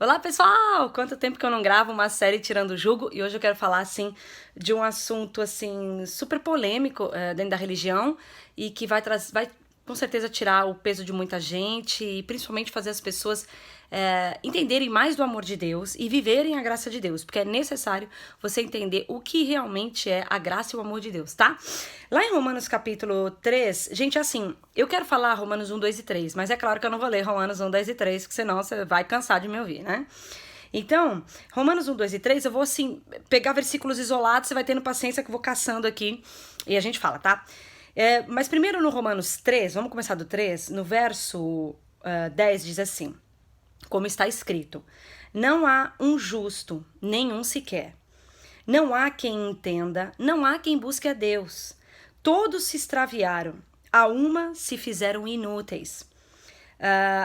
Olá, pessoal! Quanto tempo que eu não gravo uma série Tirando o Jugo, e hoje eu quero falar, assim, de um assunto, assim, super polêmico dentro da religião e que vai com certeza tirar o peso de muita gente e principalmente fazer as pessoas entenderem mais do amor de Deus e viverem a graça de Deus, porque é necessário você entender o que realmente é a graça e o amor de Deus, tá? Lá em Romanos capítulo 3, gente, assim, eu quero falar Romanos 1, 2 e 3, mas é claro que eu não vou ler Romanos 1, 2 e 3, porque senão você vai cansar de me ouvir, né? Então, Romanos 1, 2 e 3, eu vou, assim, pegar versículos isolados, você vai tendo paciência que eu vou caçando aqui e a gente fala, tá? Mas primeiro no Romanos 3, vamos começar do 3, no verso 10 diz assim, como está escrito: não há um justo, nenhum sequer. Não há quem entenda, não há quem busque a Deus. Todos se extraviaram, a uma se fizeram inúteis.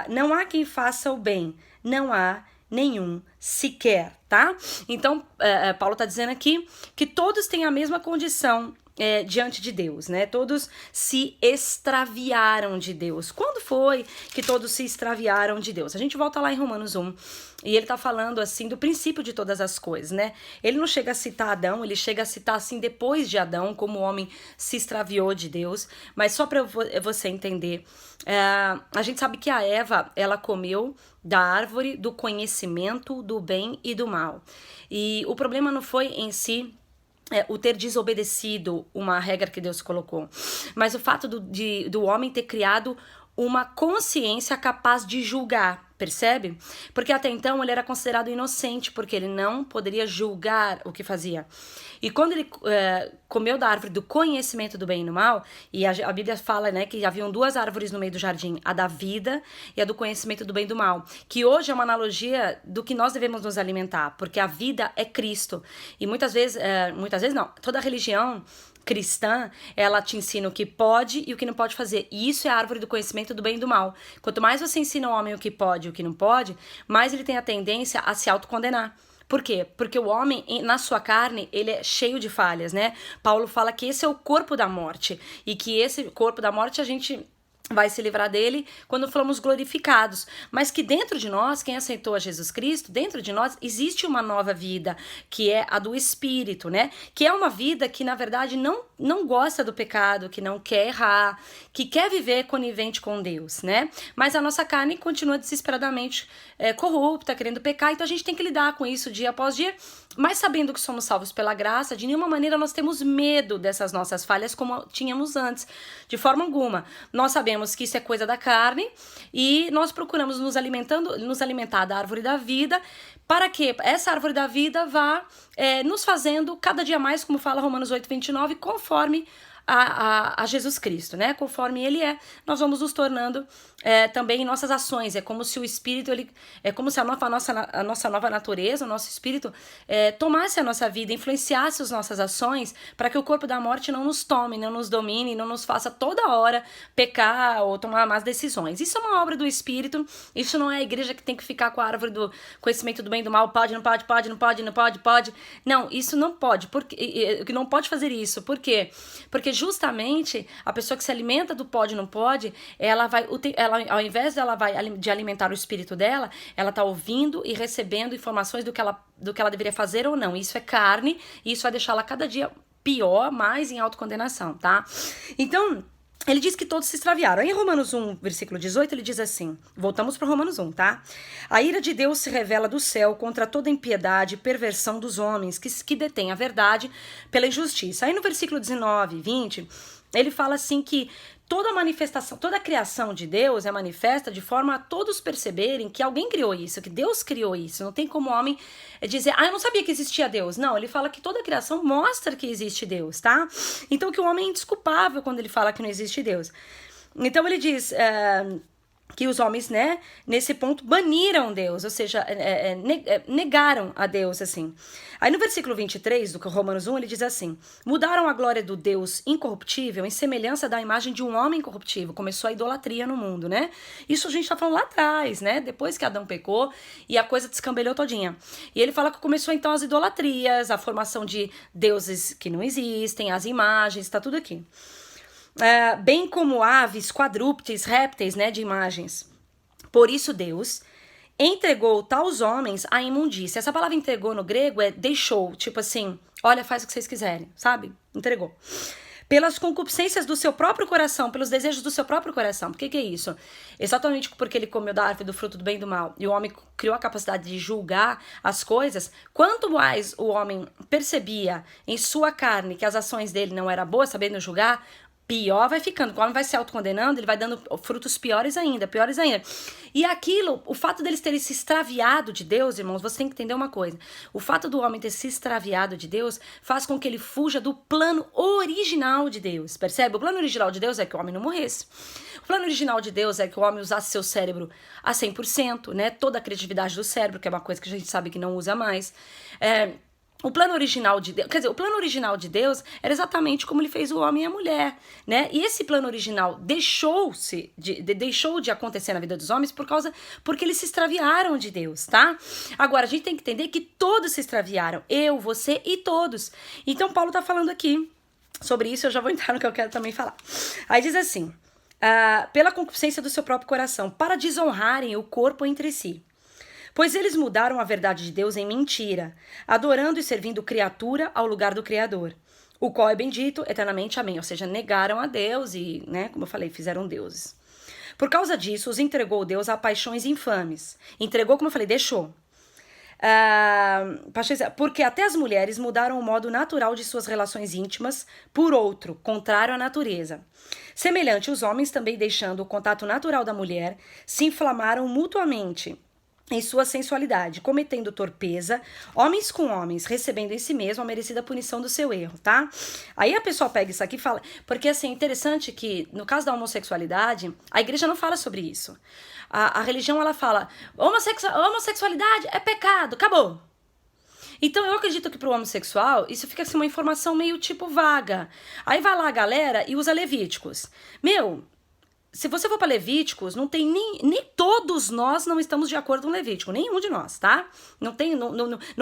Não há quem faça o bem, não há nenhum sequer, tá? Então, Paulo está dizendo aqui que todos têm a mesma condição diante de Deus, né? Todos se extraviaram de Deus. Quando foi que todos se extraviaram de Deus? A gente volta lá em Romanos 1 e ele tá falando assim do princípio de todas as coisas, né? Ele não chega a citar Adão, ele chega a citar assim depois de Adão, como o homem se extraviou de Deus, mas só para você entender, a gente sabe que a Eva, ela comeu da árvore do conhecimento do bem e do mal. E o problema não foi em si o ter desobedecido uma regra que Deus colocou, mas o fato do homem ter criado uma consciência capaz de julgar, percebe? Porque até então ele era considerado inocente, porque ele não poderia julgar o que fazia. E quando ele comeu da árvore do conhecimento do bem e do mal, e a Bíblia fala, né, que haviam duas árvores no meio do jardim, a da vida e a do conhecimento do bem e do mal, que hoje é uma analogia do que nós devemos nos alimentar, porque a vida é Cristo. E muitas vezes não, toda religião cristã, ela te ensina o que pode e o que não pode fazer. E isso é a árvore do conhecimento do bem e do mal. Quanto mais você ensina ao homem o que pode e o que não pode, mais ele tem a tendência a se autocondenar. Por quê? Porque o homem, na sua carne, ele é cheio de falhas, né? Paulo fala que esse é o corpo da morte. E que esse corpo da morte a gente vai se livrar dele quando formos glorificados, mas que dentro de nós, quem aceitou a Jesus Cristo, dentro de nós existe uma nova vida, que é a do Espírito, né? Que é uma vida que, na verdade, não gosta do pecado, que não quer errar, que quer viver conivente com Deus, né? Mas a nossa carne continua desesperadamente corrupta, querendo pecar, então a gente tem que lidar com isso dia após dia, mas sabendo que somos salvos pela graça, de nenhuma maneira nós temos medo dessas nossas falhas como tínhamos antes, de forma alguma. Nós sabemos que isso é coisa da carne e nós procuramos nos alimentar da árvore da vida, para que essa árvore da vida vá nos fazendo cada dia mais, como fala Romanos 8, 29, conforme a Jesus Cristo, né? Conforme ele é, nós vamos nos tornando também em nossas ações. É como se o Espírito, é como se a nossa nova natureza, o nosso Espírito tomasse a nossa vida, influenciasse as nossas ações, para que o corpo da morte não nos tome, não nos domine, não nos faça toda hora pecar ou tomar más decisões. Isso é uma obra do Espírito, isso não é a igreja que tem que ficar com a árvore do conhecimento do bem e do mal, pode, não pode, pode, não pode, não pode, pode. Não, isso não pode, porque não pode fazer isso. Por quê? Porque justamente a pessoa que se alimenta do pode e não pode, ela ao invés de alimentar o espírito dela, ela tá ouvindo e recebendo informações do que ela deveria fazer ou não. Isso é carne e isso vai deixá-la cada dia pior, mais em autocondenação, tá? Então, ele diz que todos se extraviaram. Em Romanos 1, versículo 18, ele diz assim, voltamos para Romanos 1, tá? A ira de Deus se revela do céu contra toda impiedade e perversão dos homens que detêm a verdade pela injustiça. Aí no versículo 19 e 20, ele fala assim que toda manifestação, toda a criação de Deus é manifesta de forma a todos perceberem que alguém criou isso, que Deus criou isso. Não tem como o homem dizer, eu não sabia que existia Deus. Não, ele fala que toda a criação mostra que existe Deus, tá? Então que o homem é indesculpável quando ele fala que não existe Deus. Então ele diz que os homens, né, nesse ponto, baniram Deus, ou seja, negaram a Deus, assim. Aí no versículo 23 do Romanos 1, ele diz assim, mudaram a glória do Deus incorruptível em semelhança da imagem de um homem corruptível. Começou a idolatria no mundo, né? Isso a gente tá falando lá atrás, né? Depois que Adão pecou e a coisa descambelhou todinha. E ele fala que começou então as idolatrias, a formação de deuses que não existem, as imagens, tá tudo aqui. Bem como aves, quadrúpedes, répteis, né, de imagens. Por isso Deus, entregou tais homens à imundícia. Essa palavra entregou no grego é deixou, tipo assim, olha, faz o que vocês quiserem, sabe? Entregou. Pelas concupiscências do seu próprio coração, pelos desejos do seu próprio coração. Por que é isso? Exatamente porque ele comeu da árvore do fruto do bem e do mal, e o homem criou a capacidade de julgar as coisas, quanto mais o homem percebia em sua carne que as ações dele não eram boas, sabendo julgar, pior vai ficando. O homem vai se autocondenando, ele vai dando frutos piores ainda, piores ainda. E aquilo, o fato deles terem se extraviado de Deus, irmãos, você tem que entender uma coisa. O fato do homem ter se extraviado de Deus faz com que ele fuja do plano original de Deus, percebe? O plano original de Deus é que o homem não morresse. O plano original de Deus é que o homem usasse seu cérebro a 100%, né? Toda a criatividade do cérebro, que é uma coisa que a gente sabe que não usa mais. O plano original de Deus, quer dizer, o plano original de Deus era exatamente como ele fez o homem e a mulher, né? E esse plano original deixou de acontecer na vida dos homens porque eles se extraviaram de Deus, tá? Agora, a gente tem que entender que todos se extraviaram, eu, você e todos. Então, Paulo tá falando aqui sobre isso, eu já vou entrar no que eu quero também falar. Aí diz assim, pela concupiscência do seu próprio coração, para desonrarem o corpo entre si. Pois eles mudaram a verdade de Deus em mentira, adorando e servindo criatura ao lugar do Criador, o qual é bendito eternamente, amém. Ou seja, negaram a Deus e, né, como eu falei, fizeram deuses. Por causa disso, os entregou Deus a paixões infames. Entregou, como eu falei, deixou. Porque até as mulheres mudaram o modo natural de suas relações íntimas por outro, contrário à natureza. Semelhante, os homens também, deixando o contato natural da mulher, se inflamaram mutuamente em sua sensualidade, cometendo torpeza, homens com homens, recebendo em si mesmo a merecida punição do seu erro, tá? Aí a pessoa pega isso aqui e fala, porque assim, é interessante que no caso da homossexualidade, a igreja não fala sobre isso. A religião, ela fala, homossexualidade é pecado, acabou. Então eu acredito que pro homossexual, isso fica assim uma informação meio tipo vaga. Aí vai lá a galera e usa Levíticos. Se você for para Levíticos, não tem nem todos nós não estamos de acordo com Levítico, nenhum de nós, tá? Não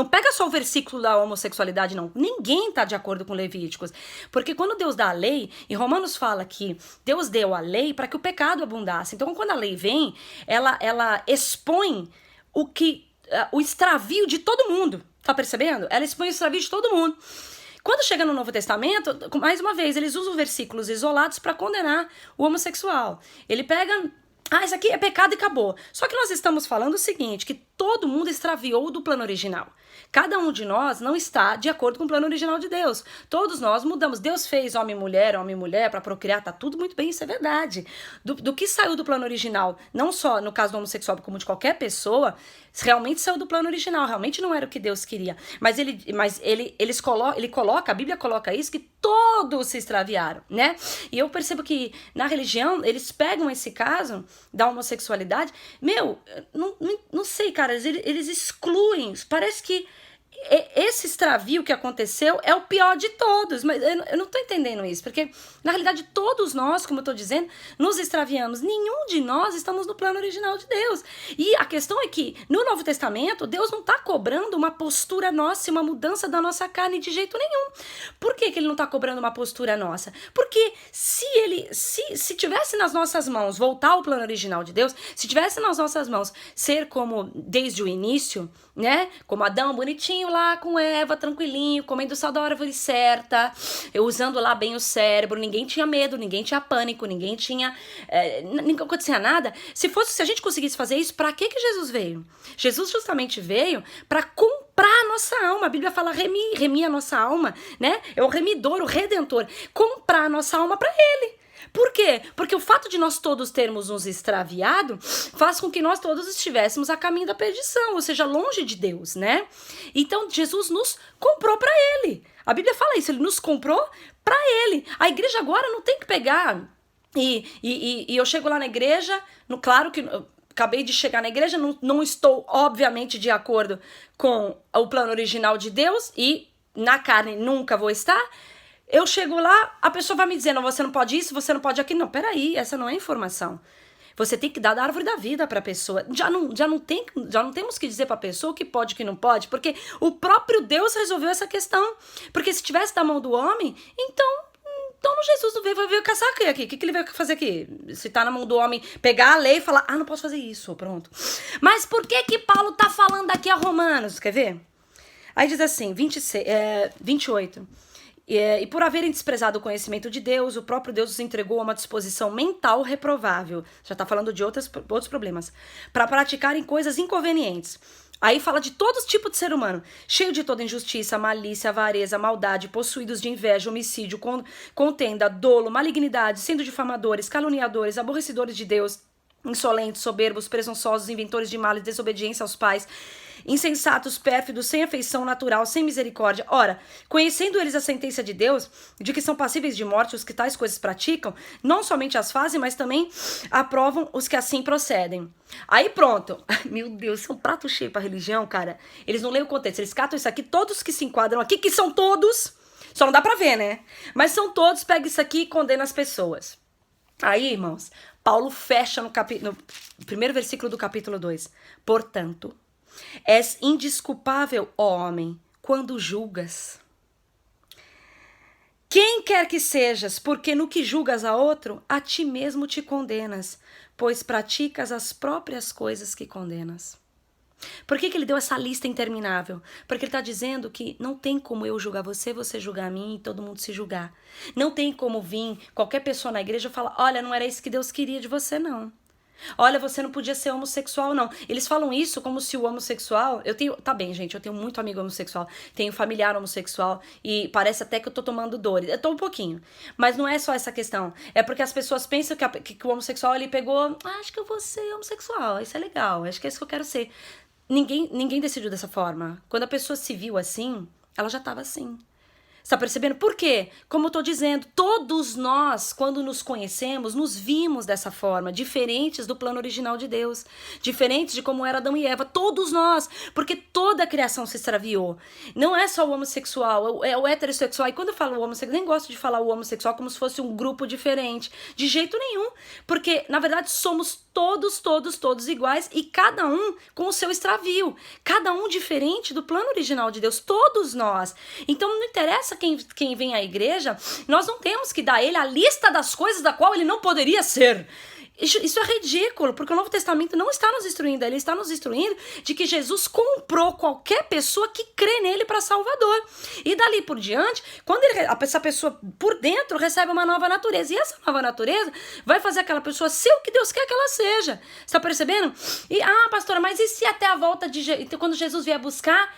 pega só o versículo da homossexualidade, não. Ninguém tá de acordo com Levíticos. Porque quando Deus dá a lei, e Romanos fala que Deus deu a lei para que o pecado abundasse. Então, quando a lei vem, ela expõe o extravio de todo mundo. Tá percebendo? Ela expõe o extravio de todo mundo. Quando chega no Novo Testamento, mais uma vez, eles usam versículos isolados para condenar o homossexual. Ele pega, isso aqui é pecado e acabou. Só que nós estamos falando o seguinte, que todo mundo extraviou do plano original. Cada um de nós não está de acordo com o plano original de Deus. Todos nós mudamos. Deus fez homem e mulher para procriar, tá tudo muito bem, isso é verdade. Do que saiu do plano original, não só no caso do homossexual, como de qualquer pessoa, realmente saiu do plano original, realmente não era o que Deus queria. Mas ele coloca, a Bíblia coloca isso, que todos se extraviaram, né? E eu percebo que na religião, eles pegam esse caso da homossexualidade, não sei, cara, eles excluem, parece que esse extravio que aconteceu é o pior de todos, mas eu não tô entendendo isso, porque na realidade todos nós, como eu tô dizendo, nos extraviamos, nenhum de nós estamos no plano original de Deus, e a questão é que no Novo Testamento, Deus não tá cobrando uma postura nossa, uma mudança da nossa carne de jeito nenhum. Por que ele não tá cobrando uma postura nossa? Porque se tivesse nas nossas mãos voltar ao plano original de Deus, se tivesse nas nossas mãos ser como desde o início, né, como Adão bonitinho lá com Eva, tranquilinho, comendo só da árvore certa, usando lá bem o cérebro, ninguém tinha medo, ninguém tinha pânico, ninguém tinha, não acontecia nada. Se a gente conseguisse fazer isso, pra que Jesus veio? Jesus justamente veio para comprar a nossa alma. A Bíblia fala remir a nossa alma, né? É o remidor, o redentor, comprar a nossa alma para ele. Por quê? Porque o fato de nós todos termos nos extraviado faz com que nós todos estivéssemos a caminho da perdição, ou seja, longe de Deus, né? Então, Jesus nos comprou para ele. A Bíblia fala isso, ele nos comprou para ele. A igreja agora não tem que pegar e eu chego lá na igreja, claro que acabei de chegar na igreja, não estou, obviamente, de acordo com o plano original de Deus e na carne nunca vou estar. Eu chego lá, a pessoa vai me dizer, não, você não pode isso, você não pode aquilo. Não, peraí, essa não é informação. Você tem que dar da árvore da vida para a pessoa. Já não temos que dizer para a pessoa o que pode e o que não pode, porque o próprio Deus resolveu essa questão. Porque se tivesse da mão do homem, então Então Jesus não veio, vai vir caçar aqui. O que ele veio fazer aqui? Se tá na mão do homem, pegar a lei e falar, não posso fazer isso, pronto. Mas por que Paulo tá falando aqui a Romanos? Quer ver? Aí diz assim, 28. E por haverem desprezado o conhecimento de Deus, o próprio Deus os entregou a uma disposição mental reprovável. Já tá falando de outros problemas. Para praticarem coisas inconvenientes. Aí fala de todo tipo de ser humano, cheio de toda injustiça, malícia, avareza, maldade, possuídos de inveja, homicídio, contenda, dolo, malignidade, sendo difamadores, caluniadores, aborrecedores de Deus, insolentes, soberbos, presunçosos, inventores de males, desobediência aos pais, insensatos, pérfidos, sem afeição natural, sem misericórdia. Ora, conhecendo eles a sentença de Deus, de que são passíveis de morte os que tais coisas praticam, não somente as fazem, mas também aprovam os que assim procedem. Aí pronto. Meu Deus, isso é um prato cheio pra religião, cara. Eles não leem o contexto, eles catam isso aqui, todos que se enquadram aqui, que são todos, só não dá pra ver, né? Mas são todos, pega isso aqui e condena as pessoas. Aí, irmãos, Paulo fecha no primeiro versículo do capítulo 2. Portanto, és indesculpável, ó homem, quando julgas. Quem quer que sejas, porque no que julgas a outro, a ti mesmo te condenas, pois praticas as próprias coisas que condenas. Por que ele deu essa lista interminável? Porque ele está dizendo que não tem como eu julgar você, você julgar a mim e todo mundo se julgar. Não tem como vir qualquer pessoa na igreja e falar, olha, não era isso que Deus queria de você, não. Olha, você não podia ser homossexual, não. Eles falam isso como se o homossexual... Tá bem, gente, eu tenho muito amigo homossexual, tenho familiar homossexual e parece até que eu tô tomando dores. Eu tô um pouquinho. Mas não é só essa questão. É porque as pessoas pensam que o homossexual, ele pegou... acho que eu vou ser homossexual, isso é legal, acho que é isso que eu quero ser. Ninguém decidiu dessa forma. Quando a pessoa se viu assim, ela já tava assim. Você tá percebendo? Por quê? Como eu tô dizendo, todos nós, quando nos conhecemos, nos vimos dessa forma, diferentes do plano original de Deus, diferentes de como era Adão e Eva, todos nós, porque toda a criação se extraviou. Não é só o homossexual, é o heterossexual. E quando eu falo homossexual, nem gosto de falar o homossexual como se fosse um grupo diferente, de jeito nenhum, porque, na verdade, somos todos iguais e cada um com o seu extravio, cada um diferente do plano original de Deus, todos nós. Então não interessa quem vem à igreja, nós não temos que dar a ele a lista das coisas da qual ele não poderia ser. Isso é ridículo, porque o Novo Testamento não está nos instruindo, ele está nos instruindo de que Jesus comprou qualquer pessoa que crê nele para Salvador. E dali por diante, quando essa pessoa por dentro recebe uma nova natureza, e essa nova natureza vai fazer aquela pessoa ser o que Deus quer que ela seja. Você está percebendo? E, pastora, mas e se até a volta quando Jesus vier buscar,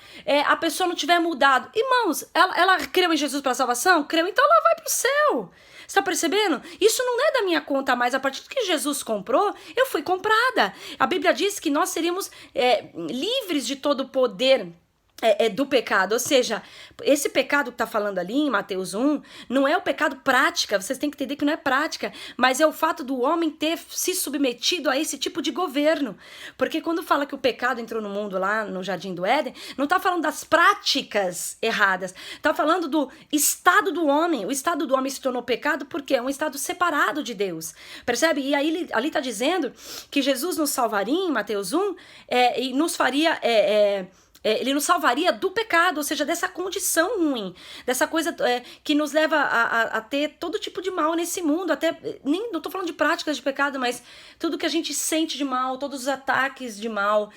a pessoa não tiver mudado? Irmãos, ela creu em Jesus para salvação? Creu, então ela vai para o céu. Você tá percebendo? Isso não é da minha conta mais. A partir do que Jesus comprou, eu fui comprada. A Bíblia diz que nós seríamos livres de todo o poder do pecado. Ou seja, esse pecado que tá falando ali em Mateus 1, não é o pecado prática, vocês têm que entender que não é prática, mas é o fato do homem ter se submetido a esse tipo de governo. Porque quando fala que o pecado entrou no mundo lá no Jardim do Éden, não tá falando das práticas erradas, tá falando do estado do homem. O estado do homem se tornou pecado porque é um estado separado de Deus. Percebe? E aí ali tá dizendo que Jesus nos salvaria em Mateus 1 e nos faria... ele nos salvaria do pecado, ou seja, dessa condição ruim, dessa coisa que nos leva a ter todo tipo de mal nesse mundo, até, não tô falando de práticas de pecado, mas tudo que a gente sente de mal, todos os ataques de mal,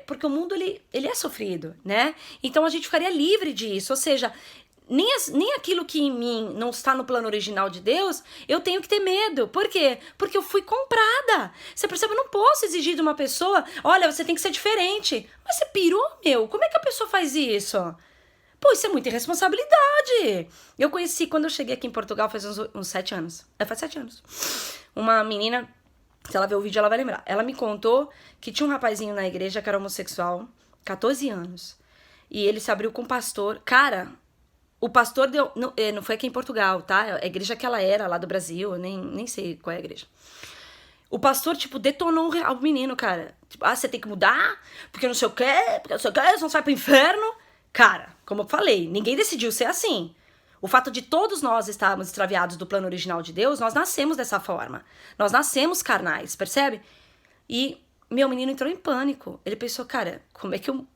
porque o mundo, ele é sofrido, né? Então a gente ficaria livre disso, ou seja... Nem aquilo que em mim não está no plano original de Deus, eu tenho que ter medo. Por quê? Porque eu fui comprada. Você percebe? Eu não posso exigir de uma pessoa, olha, você tem que ser diferente. Mas você pirou, meu? Como é que a pessoa faz isso? Pô, isso é muita irresponsabilidade. Eu conheci, quando eu cheguei aqui em Portugal, faz uns 7 anos. Faz 7 anos. Uma menina, se ela ver o vídeo, ela vai lembrar. Ela me contou que tinha um rapazinho na igreja que era homossexual, 14 anos. E ele se abriu com um pastor. Cara... O pastor deu... Não foi aqui em Portugal, tá? A igreja que ela era, lá do Brasil, eu nem sei qual é a igreja. O pastor, detonou o menino, cara. Você tem que mudar, porque não sei o quê, você não vai pro inferno. Cara, como eu falei, ninguém decidiu ser assim. O fato de todos nós estarmos extraviados do plano original de Deus, nós nascemos dessa forma. Nós nascemos carnais, percebe? E meu menino entrou em pânico. Ele pensou, cara, como é que eu...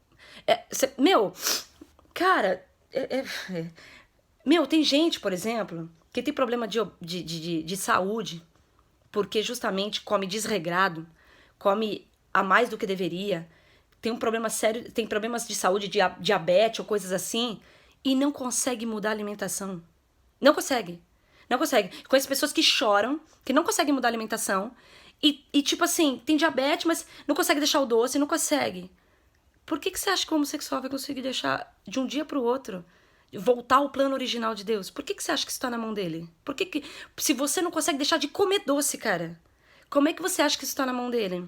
Cara... Meu, tem gente, por exemplo, que tem problema de saúde, porque justamente come desregrado, come a mais do que deveria, tem um problema sério, tem problemas de saúde, diabetes ou coisas assim, e não consegue mudar a alimentação. Não consegue. Não consegue. Conheço pessoas que choram, que não conseguem mudar a alimentação, e tipo assim, tem diabetes, mas não consegue deixar o doce, não consegue. Por que você acha que o homossexual vai conseguir deixar de um dia pro outro, voltar ao plano original de Deus? Por que você acha que isso tá na mão dele? Por que se você não consegue deixar de comer doce, cara, como é que você acha que isso tá na mão dele?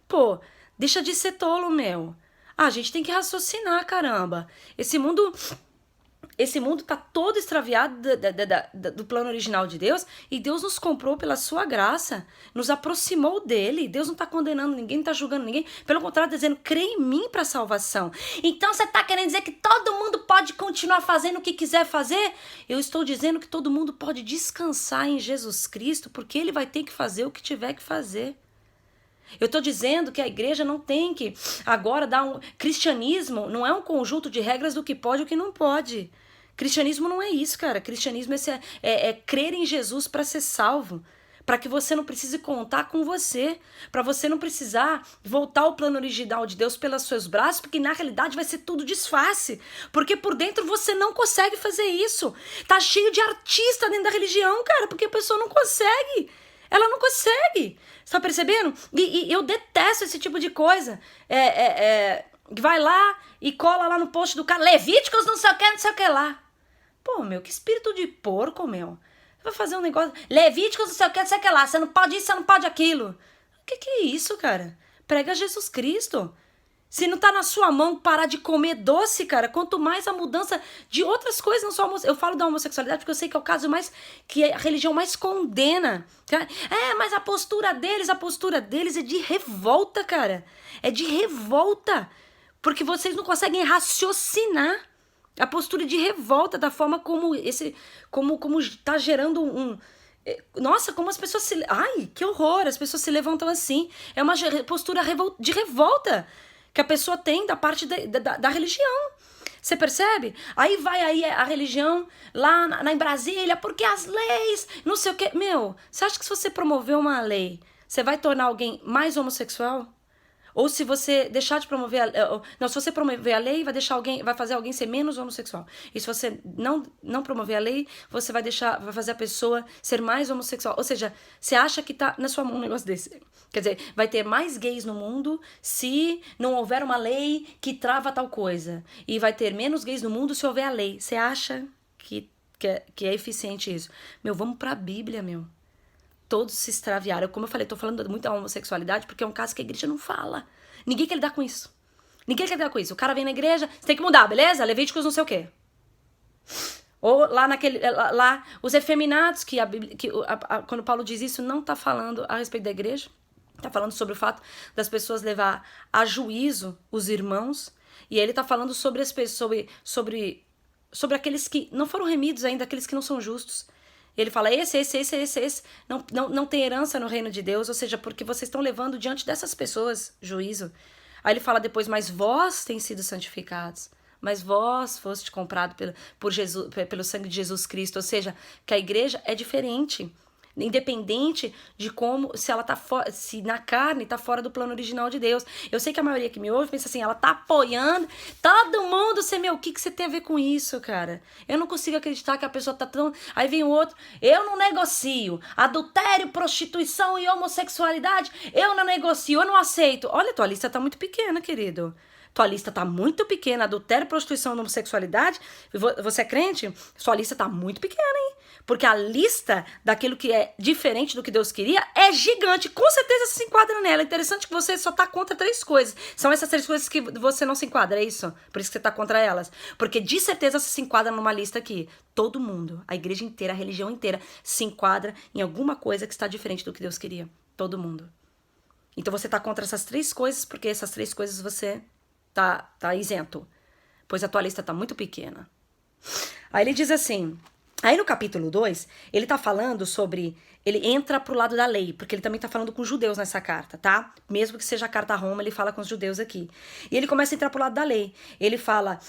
Pô, deixa de ser tolo, meu. Ah, a gente tem que raciocinar, caramba. Esse mundo tá todo extraviado do plano original de Deus, e Deus nos comprou pela sua graça, nos aproximou dele. Deus não tá condenando ninguém, não tá julgando ninguém, pelo contrário, tá dizendo, crê em mim para salvação. Então você tá querendo dizer que todo mundo pode continuar fazendo o que quiser fazer? Eu estou dizendo que todo mundo pode descansar em Jesus Cristo, porque ele vai ter que fazer o que tiver que fazer. Eu estou dizendo que a igreja não tem que agora dar um... Cristianismo não é um conjunto de regras do que pode e o que não pode. Cristianismo não é isso, cara. Cristianismo é crer em Jesus para ser salvo. Para que você não precise contar com você. Para você não precisar voltar ao plano original de Deus pelos seus braços, porque na realidade vai ser tudo disfarce. Porque por dentro você não consegue fazer isso. Tá cheio de artista dentro da religião, cara, porque a pessoa não consegue. Ela não consegue. Você tá percebendo? E eu detesto esse tipo de coisa. Vai lá e cola lá no post do cara. Levíticos não sei o que lá. Pô, meu, que espírito de porco, meu. Vai fazer um negócio. Levíticos não sei o que lá. Você não pode isso, você não pode aquilo. O que é isso, cara? Prega Jesus Cristo. Se não tá na sua mão parar de comer doce, cara, quanto mais a mudança de outras coisas, não só eu falo da homossexualidade porque eu sei que é o caso mais, que a religião mais condena. Mas a postura deles é de revolta, cara. É de revolta. Porque vocês não conseguem raciocinar. A postura de revolta da forma como tá gerando Nossa, como as pessoas se... Ai, que horror, as pessoas se levantam assim. É uma postura de revolta que a pessoa tem da parte da religião. Você percebe? Aí vai aí a religião lá em Brasília, porque as leis, não sei o quê. Meu, você acha que se você promover uma lei, você vai tornar alguém mais homossexual? Ou se você deixar de promover se você promover a lei, vai fazer alguém ser menos homossexual. E se você não promover a lei, você vai fazer a pessoa ser mais homossexual. Ou seja, você acha que tá na sua mão um negócio desse. Quer dizer, vai ter mais gays no mundo se não houver uma lei que trava tal coisa. E vai ter menos gays no mundo se houver a lei. Você acha que é eficiente isso? Meu, vamos pra Bíblia, meu. Todos se extraviaram. Como eu falei, tô falando muito da homossexualidade porque é um caso que a igreja não fala. Ninguém quer lidar com isso. Ninguém quer lidar com isso. O cara vem na igreja, você tem que mudar, beleza? Levíticos não sei o quê. Ou lá os efeminados, quando Paulo diz isso, não tá falando a respeito da igreja. Tá falando sobre o fato das pessoas levar a juízo os irmãos. E ele tá falando sobre as pessoas, sobre aqueles que não foram remidos ainda, aqueles que não são justos. Ele fala, esse não tem herança no reino de Deus, ou seja, porque vocês estão levando diante dessas pessoas juízo. Aí ele fala depois, mas vós têm sido santificados, mas vós foste comprado pelo sangue de Jesus Cristo, ou seja, que a igreja é diferente. Independente de como, se ela tá se na carne tá fora do plano original de Deus. Eu sei que a maioria que me ouve pensa assim, ela tá apoiando todo mundo, o que você tem a ver com isso, cara? Eu não consigo acreditar que a pessoa tá tão... Aí vem o outro, eu não negocio adultério, prostituição e homossexualidade, eu não negocio, eu não aceito. Olha, tua lista tá muito pequena, querido. Tua lista tá muito pequena, adultério, prostituição e homossexualidade. Você é crente? Sua lista tá muito pequena, hein? Porque a lista daquilo que é diferente do que Deus queria é gigante. Com certeza você se enquadra nela. É interessante que você só tá contra 3 coisas. São essas 3 coisas que você não se enquadra, é isso? Por isso que você tá contra elas. Porque de certeza você se enquadra numa lista aqui. Todo mundo, a igreja inteira, a religião inteira, se enquadra em alguma coisa que está diferente do que Deus queria. Todo mundo. Então você tá contra essas 3 coisas, porque essas 3 coisas você tá isento. Pois a tua lista tá muito pequena. Aí ele diz assim... Aí no capítulo 2, ele tá falando sobre... Ele entra pro lado da lei, porque ele também tá falando com os judeus nessa carta, tá? Mesmo que seja a carta a Roma, ele fala com os judeus aqui. E ele começa a entrar pro lado da lei. Ele fala,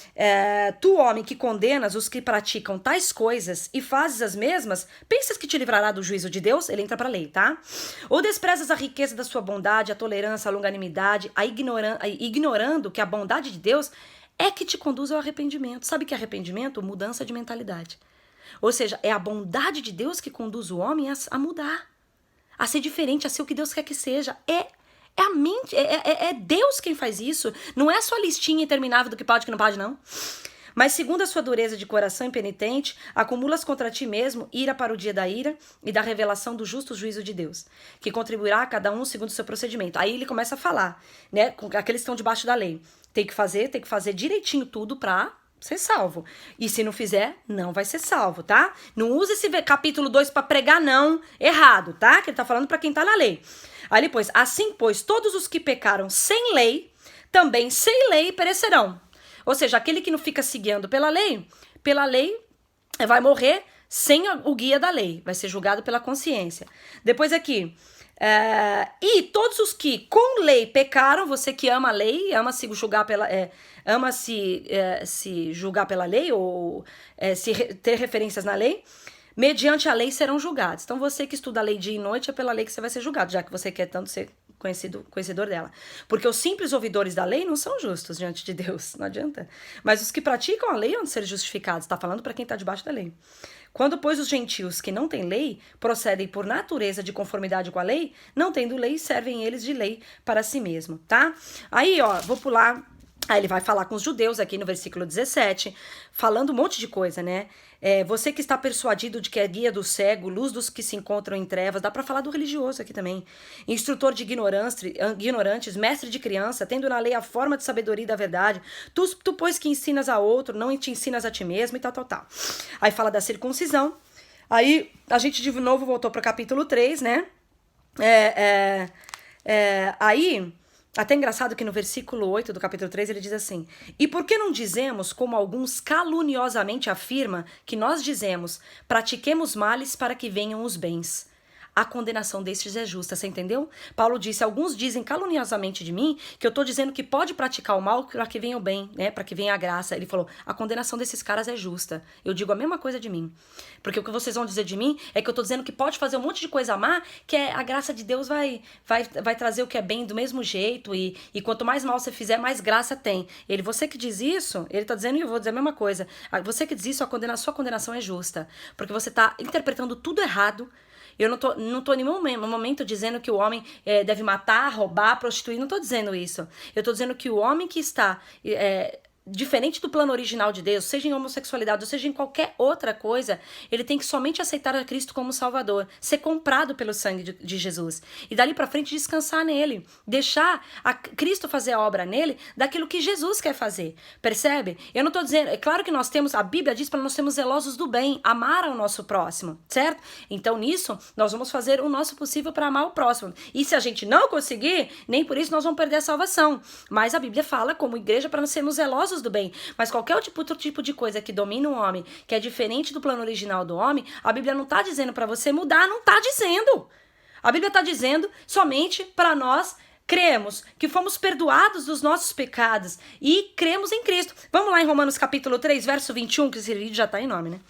tu, homem, que condenas os que praticam tais coisas e fazes as mesmas, pensas que te livrará do juízo de Deus? Ele entra pra lei, tá? Ou desprezas a riqueza da sua bondade, a tolerância, a longanimidade, ignorando que a bondade de Deus é que te conduz ao arrependimento. Sabe que é arrependimento? Mudança de mentalidade. Ou seja, é a bondade de Deus que conduz o homem a mudar, a ser diferente, a ser o que Deus quer que seja. É a mente, é Deus quem faz isso. Não é só a listinha interminável do que pode e que não pode, não. Mas segundo a sua dureza de coração impenitente, acumulas contra ti mesmo ira para o dia da ira e da revelação do justo juízo de Deus, que contribuirá a cada um segundo o seu procedimento. Aí ele começa a falar, né, com aqueles que estão debaixo da lei. Tem que fazer direitinho tudo pra ser salvo. E se não fizer, não vai ser salvo, tá? Não usa esse capítulo 2 pra pregar, não. Errado, tá? Que ele tá falando pra quem tá na lei. Aí depois, assim, pois, todos os que pecaram sem lei, também sem lei perecerão. Ou seja, aquele que não fica se guiando pela lei vai morrer sem o guia da lei. Vai ser julgado pela consciência. Depois aqui... e todos os que com lei pecaram, você que ama a lei, ama se julgar pela se julgar pela lei ou ter referências na lei, mediante a lei serão julgados. Então você que estuda a lei dia e noite, é pela lei que você vai ser julgado, já que você quer tanto ser conhecedor dela. Porque os simples ouvidores da lei não são justos diante de Deus, não adianta. Mas os que praticam a lei vão ser justificados. Está falando para quem está debaixo da lei. Quando, pois, os gentios que não têm lei procedem por natureza de conformidade com a lei, não tendo lei, servem eles de lei para si mesmo, tá? Aí, ó, vou pular. Aí ele vai falar com os judeus aqui no versículo 17, falando um monte de coisa, né? Você que está persuadido de que é guia do cego, luz dos que se encontram em trevas, dá para falar do religioso aqui também. Instrutor de ignorantes, mestre de criança, tendo na lei a forma de sabedoria e da verdade, tu pois que ensinas a outro, não te ensinas a ti mesmo e tal. Aí fala da circuncisão. Aí a gente de novo voltou para o capítulo 3, né? Aí... Até engraçado que no versículo 8 do capítulo 3 ele diz assim: e por que não dizemos, como alguns caluniosamente afirmam, que nós dizemos, pratiquemos males para que venham os bens? A condenação destes é justa, você entendeu? Paulo disse, alguns dizem caluniosamente de mim que eu estou dizendo que pode praticar o mal para que venha o bem, né? Para que venha a graça. Ele falou, a condenação desses caras é justa. Eu digo a mesma coisa de mim. Porque o que vocês vão dizer de mim é que eu estou dizendo que pode fazer um monte de coisa má, que a graça de Deus vai trazer o que é bem do mesmo jeito e quanto mais mal você fizer, mais graça tem. Você que diz isso, ele está dizendo e eu vou dizer a mesma coisa. Você que diz isso, sua condenação é justa. Porque você está interpretando tudo errado. Eu não tô em nenhum momento dizendo que o homem deve matar, roubar, prostituir. Não tô dizendo isso. Eu tô dizendo que o homem que está diferente do plano original de Deus, seja em homossexualidade ou seja em qualquer outra coisa, ele tem que somente aceitar a Cristo como Salvador, ser comprado pelo sangue de Jesus e dali pra frente descansar nele, deixar a Cristo fazer a obra nele daquilo que Jesus quer fazer, percebe? Eu não tô dizendo, é claro que nós temos, a Bíblia diz para nós sermos zelosos do bem, amar ao nosso próximo, certo? Então nisso nós vamos fazer o nosso possível para amar o próximo, e se a gente não conseguir, nem por isso nós vamos perder a salvação, mas a Bíblia fala como igreja para nós sermos zelosos do bem, mas qualquer outro tipo de coisa que domina o homem, que é diferente do plano original do homem, a Bíblia não está dizendo para você mudar, não está dizendo. A Bíblia está dizendo somente para nós cremos que fomos perdoados dos nossos pecados e cremos em Cristo. Vamos lá em Romanos capítulo 3, verso 21, que esse vídeo já está em nome, né?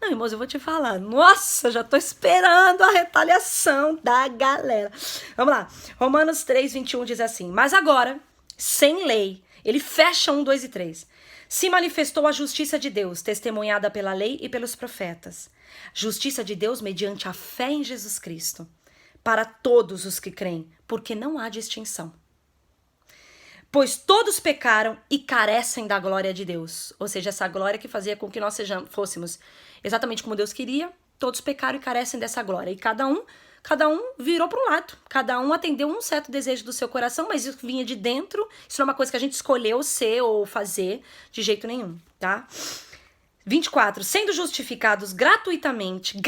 Não, irmãos, eu vou te falar. Nossa, já tô esperando a retaliação da galera. Vamos lá. Romanos 3, 21 diz assim, mas agora, sem lei, ele fecha 1, 2 e 3. Se manifestou a justiça de Deus, testemunhada pela lei e pelos profetas. Justiça de Deus mediante a fé em Jesus Cristo. Para todos os que creem, porque não há distinção. Pois todos pecaram e carecem da glória de Deus. Ou seja, essa glória que fazia com que nós fôssemos exatamente como Deus queria. Todos pecaram e carecem dessa glória. E cada um virou para um lado. Cada um atendeu um certo desejo do seu coração, mas isso vinha de dentro. Isso não é uma coisa que a gente escolheu ser ou fazer de jeito nenhum, tá? 24. Sendo justificados gratuitamente,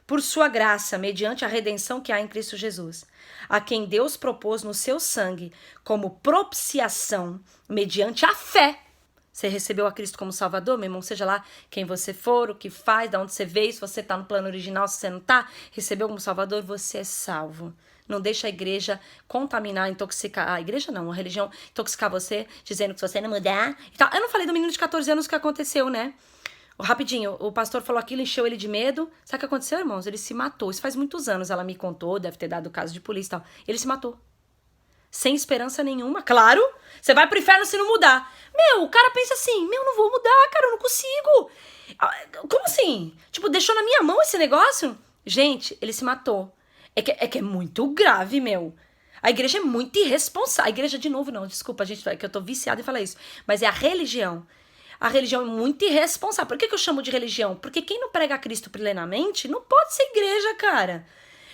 por sua graça, mediante a redenção que há em Cristo Jesus, a quem Deus propôs no seu sangue como propiciação, mediante a fé. Você recebeu a Cristo como Salvador, meu irmão, seja lá quem você for, o que faz, de onde você veio, se você tá no plano original, se você não tá, recebeu como Salvador, você é salvo. Não deixa a igreja contaminar, intoxicar. A igreja não, a religião intoxicar você, dizendo que se você não mudar e tal. Eu não falei do menino de 14 anos que aconteceu, né? Rapidinho, o pastor falou aquilo, encheu ele de medo. Sabe o que aconteceu, irmãos? Ele se matou. Isso faz muitos anos, ela me contou, deve ter dado caso de polícia e tal. Ele se matou. Sem esperança nenhuma, claro. Você vai pro inferno se não mudar. Meu, o cara pensa assim, não vou mudar, cara, eu não consigo. Como assim? Tipo, deixou na minha mão esse negócio? Gente, ele se matou. É que é muito grave, meu. A igreja é muito irresponsável. A igreja, de novo, não, desculpa, gente, é que eu tô viciada em falar isso. Mas é a religião. A religião é muito irresponsável. Por que eu chamo de religião? Porque quem não prega a Cristo plenamente não pode ser igreja, cara.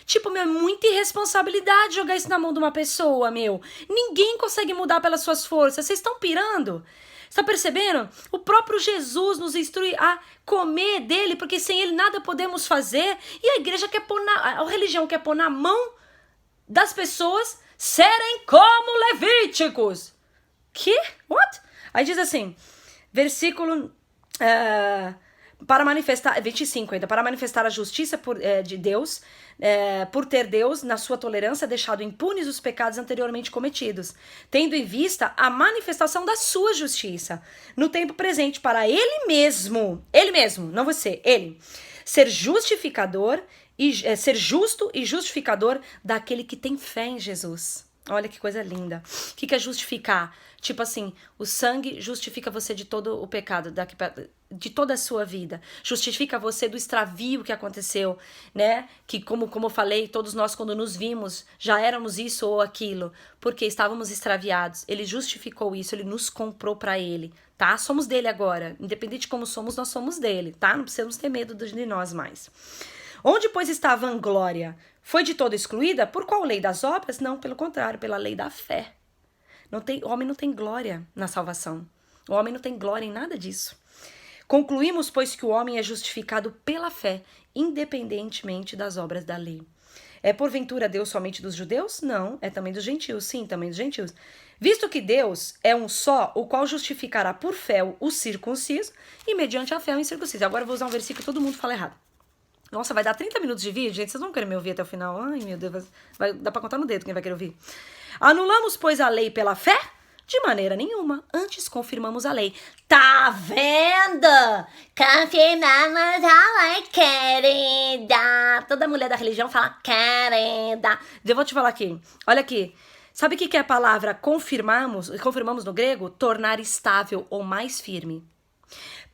Tipo, meu, é muita irresponsabilidade jogar isso na mão de uma pessoa, meu. Ninguém consegue mudar pelas suas forças. Vocês estão pirando? Está percebendo? O próprio Jesus nos instrui a comer dele, porque sem ele nada podemos fazer. E a igreja quer pôr a religião quer pôr na mão das pessoas serem como levíticos. Que? What? Aí diz assim, versículo... para manifestar, 25 ainda, para manifestar a justiça de Deus, por ter Deus, na sua tolerância, deixado impunes os pecados anteriormente cometidos, tendo em vista a manifestação da sua justiça, no tempo presente, para ele mesmo, não você, ele, ser justificador, ser justo e justificador daquele que tem fé em Jesus. Olha que coisa linda. O que é justificar? Tipo assim, o sangue justifica você de todo o pecado, de toda a sua vida. Justifica você do extravio que aconteceu, né? Que como eu falei, todos nós quando nos vimos, já éramos isso ou aquilo, porque estávamos extraviados. Ele justificou isso, ele nos comprou para ele, tá? Somos dele agora. Independente de como somos, nós somos dele, tá? Não precisamos ter medo de nós mais. Onde, pois, está a vanglória? Foi de todo excluída? Por qual lei das obras? Não, pelo contrário, pela lei da fé. O homem não tem glória na salvação. O homem não tem glória em nada disso. Concluímos, pois, que o homem é justificado pela fé, independentemente das obras da lei. É porventura Deus somente dos judeus? Não, é também dos gentios. Sim, também dos gentios. Visto que Deus é um só, o qual justificará por fé o circunciso e mediante a fé o incircunciso. Agora eu vou usar um versículo que todo mundo fala errado. Nossa, vai dar 30 minutos de vídeo? Gente, vocês vão querer me ouvir até o final? Ai, meu Deus, dá pra contar no dedo quem vai querer ouvir. Anulamos, pois, a lei pela fé? De maneira nenhuma. Antes confirmamos a lei. Tá vendo? Confirmamos a lei, querida. Toda mulher da religião fala querida. Eu vou te falar aqui. Olha aqui. Sabe o que é a palavra confirmamos? Confirmamos no grego? Tornar estável ou mais firme.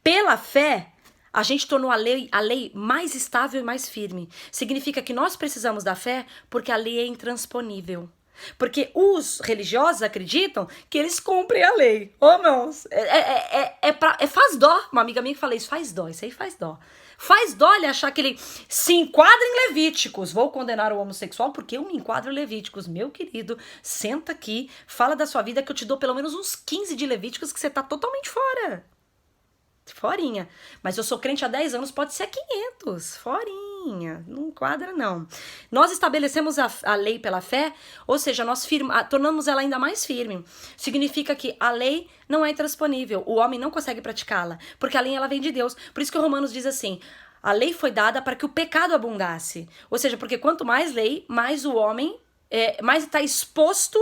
Pela fé, a gente tornou a lei mais estável e mais firme. Significa que nós precisamos da fé porque a lei é intransponível. Porque os religiosos acreditam que eles cumprem a lei. Ô, irmãos, faz dó. Uma amiga minha que fala isso, faz dó, isso aí faz dó. Faz dó ele achar que ele se enquadra em Levíticos. Vou condenar o homossexual porque eu me enquadro em Levíticos. Meu querido, senta aqui, fala da sua vida que eu te dou pelo menos uns 15 de Levíticos que você tá totalmente fora. Forinha. Mas eu sou crente há 10 anos, pode ser 500. Forinha. Não enquadra, não. Nós estabelecemos a lei pela fé, ou seja, nós tornamos ela ainda mais firme. Significa que a lei não é intransponível. O homem não consegue praticá-la, porque a lei ela vem de Deus. Por isso que o Romanos diz assim, a lei foi dada para que o pecado abundasse. Ou seja, porque quanto mais lei, mais o homem, mais está exposto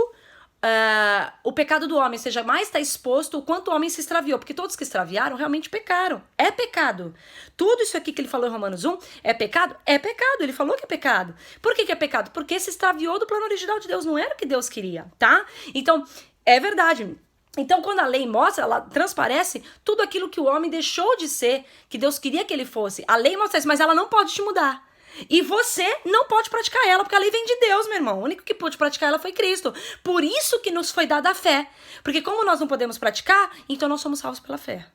o pecado do homem, ou seja, mais está exposto o quanto o homem se extraviou, porque todos que extraviaram realmente pecaram. É pecado. Tudo isso aqui que ele falou em Romanos 1 é pecado? É pecado. Ele falou que é pecado. Por que é pecado? Porque se extraviou do plano original de Deus. Não era o que Deus queria, tá? Então, é verdade. Então, quando a lei mostra, ela transparece tudo aquilo que o homem deixou de ser, que Deus queria que ele fosse. A lei mostra isso, mas ela não pode te mudar. E você não pode praticar ela, porque a lei vem de Deus, meu irmão. O único que pôde praticar ela foi Cristo. Por isso que nos foi dada a fé. Porque como nós não podemos praticar, então nós somos salvos pela fé.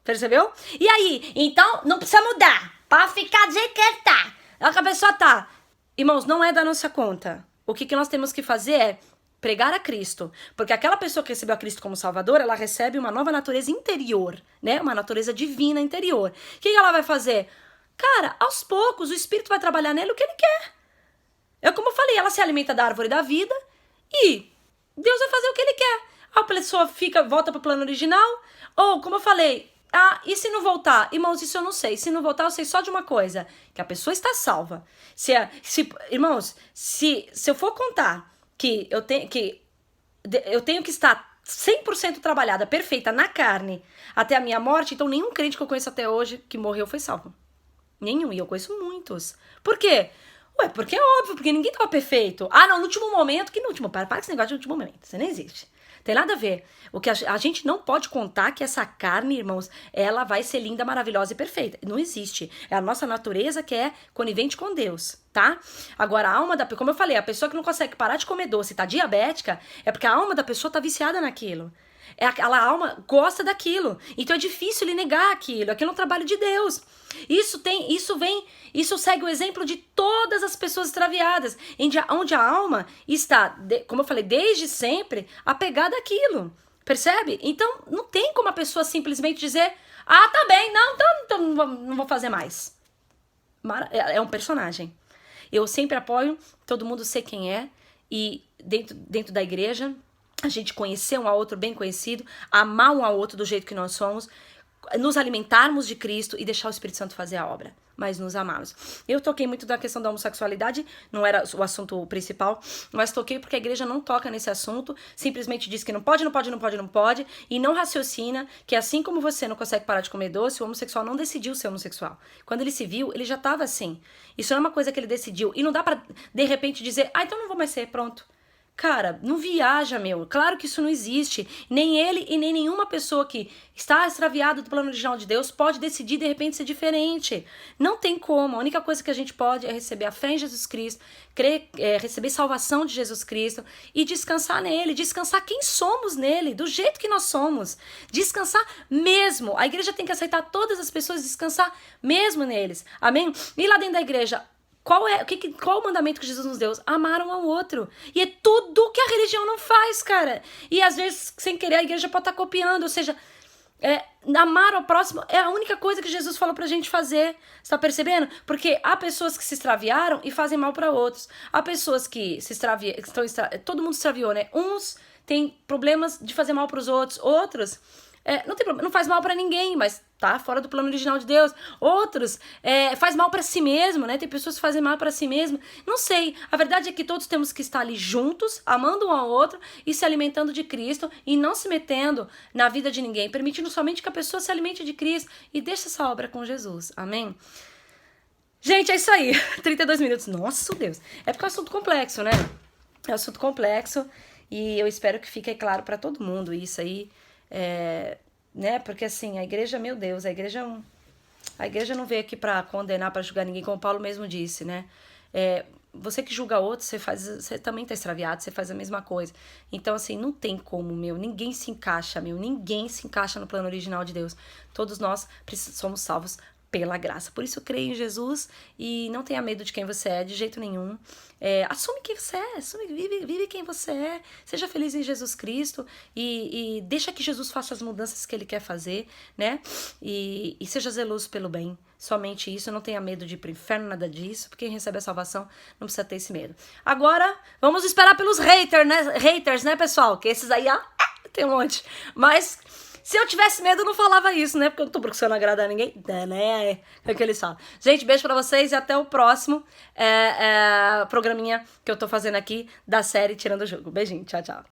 Percebeu? E aí? Então não precisa mudar. Pra ficar do jeito que tá. É o que a pessoa tá. Irmãos, não é da nossa conta. O que nós temos que fazer é pregar a Cristo. Porque aquela pessoa que recebeu a Cristo como Salvador, ela recebe uma nova natureza interior, né? Uma natureza divina interior. O que ela vai fazer? Cara, aos poucos o Espírito vai trabalhar nele o que ele quer. É como eu falei, ela se alimenta da árvore da vida e Deus vai fazer o que ele quer. A pessoa volta pro plano original, ou, como eu falei, e se não voltar? Irmãos, isso eu não sei. Se não voltar, eu sei só de uma coisa, que a pessoa está salva. Irmãos, se eu for contar que eu tenho que estar 100% trabalhada, perfeita, na carne, até a minha morte, então nenhum crente que eu conheço até hoje que morreu foi salvo. Nenhum, e eu conheço muitos. Por quê? Ué, porque é óbvio, porque ninguém tava perfeito. Não, no último momento, que no último, para com esse negócio de último momento, isso não existe. Tem nada a ver. O que a gente não pode contar que essa carne, irmãos, ela vai ser linda, maravilhosa e perfeita. Não existe. É a nossa natureza que é conivente com Deus, tá? Agora, a alma como eu falei, a pessoa que não consegue parar de comer doce, tá diabética, é porque a alma da pessoa tá viciada naquilo. Aquela alma gosta daquilo. Então é difícil ele negar aquilo. Aquilo é um trabalho de Deus. Isso segue o exemplo de todas as pessoas extraviadas, onde a alma está, como eu falei, desde sempre, apegada àquilo. Percebe? Então não tem como a pessoa simplesmente dizer: tá bem, então não vou fazer mais. É um personagem. Eu sempre apoio todo mundo ser quem é, e dentro da igreja a gente conhecer um ao outro bem conhecido, amar um ao outro do jeito que nós somos, nos alimentarmos de Cristo e deixar o Espírito Santo fazer a obra, mas nos amarmos. Eu toquei muito da questão da homossexualidade, não era o assunto principal, mas toquei porque a igreja não toca nesse assunto, simplesmente diz que não pode, e não raciocina que assim como você não consegue parar de comer doce, o homossexual não decidiu ser homossexual. Quando ele se viu, ele já estava assim. Isso não é uma coisa que ele decidiu, e não dá pra, de repente, dizer: então não vou mais ser, pronto. Cara, não viaja, meu. Claro que isso não existe. Nem ele e nem nenhuma pessoa que está extraviada do plano original de Deus pode decidir, de repente, ser diferente. Não tem como. A única coisa que a gente pode é receber a fé em Jesus Cristo, receber salvação de Jesus Cristo e descansar nele, descansar quem somos nele, do jeito que nós somos. Descansar mesmo. A igreja tem que aceitar todas as pessoas, descansar mesmo neles. Amém? E lá dentro da igreja, qual o mandamento que Jesus nos deu? Amar um ao outro. E é tudo que a religião não faz, cara. E às vezes, sem querer, a igreja pode estar copiando. Ou seja, amar ao próximo é a única coisa que Jesus falou pra gente fazer. Você tá percebendo? Porque há pessoas que se extraviaram e fazem mal pra outros. Há pessoas que se extraviam, todo mundo se extraviou, né? Uns têm problemas de fazer mal pros outros. Outros não tem problema, não faz mal pra ninguém, mas tá fora do plano original de Deus. Outros faz mal pra si mesmo, né? Tem pessoas que fazem mal pra si mesmo. Não sei. A verdade é que todos temos que estar ali juntos, amando um ao outro e se alimentando de Cristo e não se metendo na vida de ninguém, permitindo somente que a pessoa se alimente de Cristo e deixe essa obra com Jesus. Amém? Gente, é isso aí. 32 minutos. Nossa, Deus. É porque é um assunto complexo, né? É um assunto complexo e eu espero que fique claro pra todo mundo isso aí. Né? Porque assim, a igreja, meu Deus, a igreja não veio aqui para condenar, para julgar ninguém, como Paulo mesmo disse, né? Você que julga outro, você também tá extraviado, você faz a mesma coisa. Então, assim, não tem como, ninguém se encaixa, ninguém se encaixa no plano original de Deus. Todos nós somos salvos pela graça. Por isso, creia em Jesus e não tenha medo de quem você é, de jeito nenhum. Assume quem você é, vive quem você é. Seja feliz em Jesus Cristo e deixa que Jesus faça as mudanças que Ele quer fazer, né? E seja zeloso pelo bem. Somente isso, não tenha medo de ir pro inferno, nada disso, porque quem recebe a salvação não precisa ter esse medo. Agora, vamos esperar pelos haters, né, pessoal? Que esses aí, tem um monte. Mas se eu tivesse medo, eu não falava isso, né? Porque eu não tô procurando agradar ninguém, né? É o que eles falam. Gente, beijo pra vocês e até o próximo programinha que eu tô fazendo aqui da série Tirando o Jogo. Beijinho, tchau, tchau.